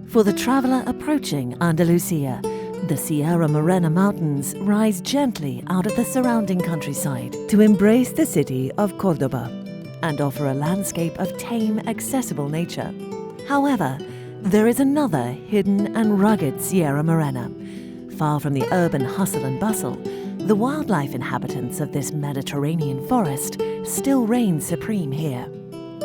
For the traveller approaching Andalusia, the Sierra Morena Mountains rise gently out of the surrounding countryside to embrace the city of Córdoba and offer a landscape of tame, accessible nature. However, there is another hidden and rugged Sierra Morena. Far from the urban hustle and bustle, the wildlife inhabitants of this Mediterranean forest still reign supreme here.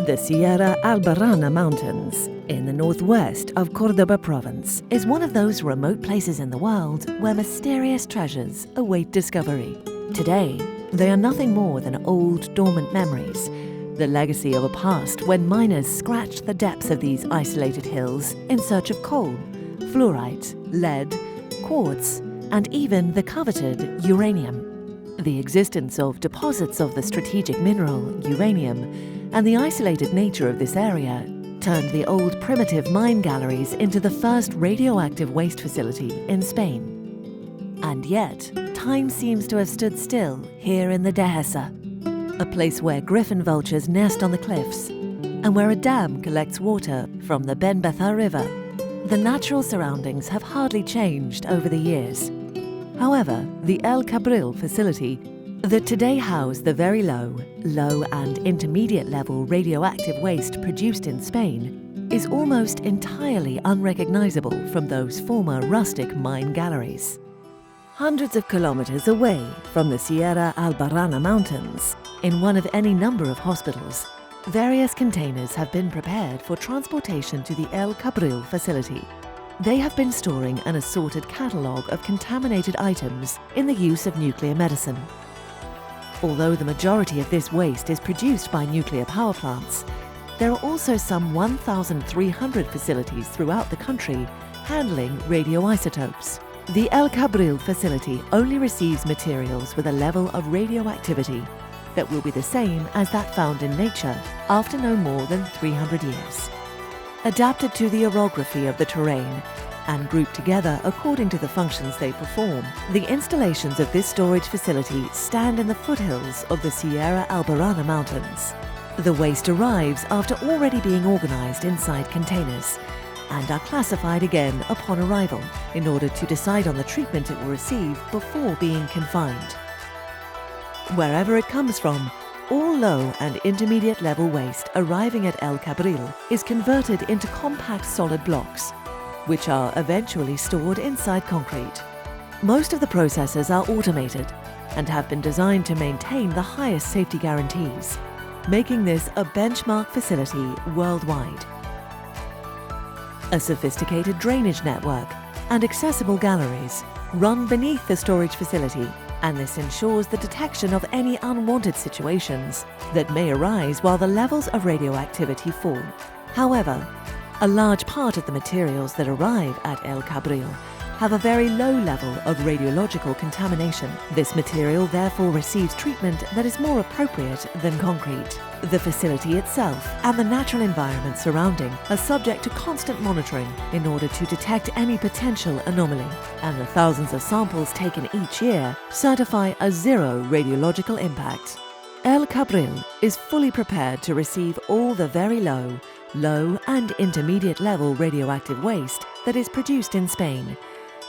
The Sierra Albarrana Mountains, in the northwest of Córdoba province, is one of those remote places in the world where mysterious treasures await discovery. Today, they are nothing more than old, dormant memories, the legacy of a past when miners scratched the depths of these isolated hills in search of coal, fluorite, lead, quartz, and even the coveted uranium. The existence of deposits of the strategic mineral uranium and the isolated nature of this area turned the old primitive mine galleries into the first radioactive waste facility in Spain. And yet, time seems to have stood still here in the Dehesa, a place where griffon vultures nest on the cliffs and where a dam collects water from the Benbetha River. The natural surroundings have hardly changed over the years. However, the El Cabril facility that today house the very low and intermediate level radioactive waste produced in Spain is almost entirely unrecognizable from those former rustic mine galleries. Hundreds of kilometers away from the Sierra Albarrana Mountains, in one of any number of hospitals, various containers have been prepared for transportation to the El Cabril facility. They have been storing an assorted catalogue of contaminated items in the use of nuclear medicine. Although the majority of this waste is produced by nuclear power plants, there are also some 1,300 facilities throughout the country handling radioisotopes. The El Cabril facility only receives materials with a level of radioactivity that will be the same as that found in nature after no more than 300 years. Adapted to the orography of the terrain and grouped together according to the functions they perform, the installations of this storage facility stand in the foothills of the Sierra Albarrana Mountains. The waste arrives after already being organized inside containers and are classified again upon arrival in order to decide on the treatment it will receive before being confined. Wherever it comes from, all low and intermediate level waste arriving at El Cabril is converted into compact solid blocks, which are eventually stored inside concrete. Most of the processes are automated and have been designed to maintain the highest safety guarantees, making this a benchmark facility worldwide. A sophisticated drainage network and accessible galleries run beneath the storage facility, and this ensures the detection of any unwanted situations that may arise while the levels of radioactivity fall. However, a large part of the materials that arrive at El Cabril have a very low level of radiological contamination. This material therefore receives treatment that is more appropriate than concrete. The facility itself and the natural environment surrounding are subject to constant monitoring in order to detect any potential anomaly, and the thousands of samples taken each year certify a zero radiological impact. El Cabril is fully prepared to receive all the very low and intermediate level radioactive waste that is produced in Spain,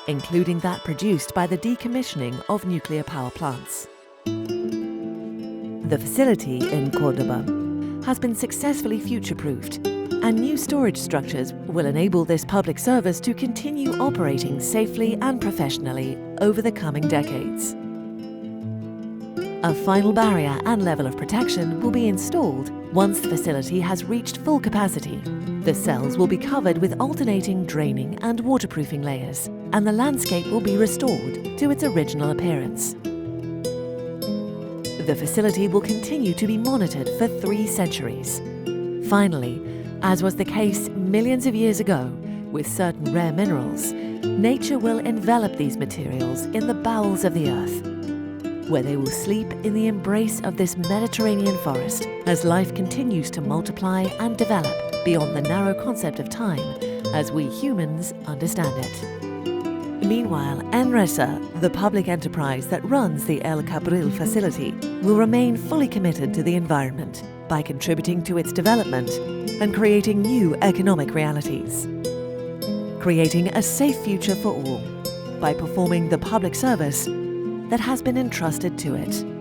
including that produced by the decommissioning of nuclear power plants. The facility in Córdoba has been successfully future-proofed, and new storage structures will enable this public service to continue operating safely and professionally over the coming decades. A final barrier and level of protection will be installed once the facility has reached full capacity. The cells will be covered with alternating draining and waterproofing layers, and the landscape will be restored to its original appearance. The facility will continue to be monitored for 3 centuries. Finally, as was the case millions of years ago with certain rare minerals, nature will envelop these materials in the bowels of the earth, where they will sleep in the embrace of this Mediterranean forest as life continues to multiply and develop beyond the narrow concept of time as we humans understand it. Meanwhile, Enresa, the public enterprise that runs the El Cabril facility, will remain fully committed to the environment by contributing to its development and creating new economic realities. creating a safe future for all by performing the public service that has been entrusted to it.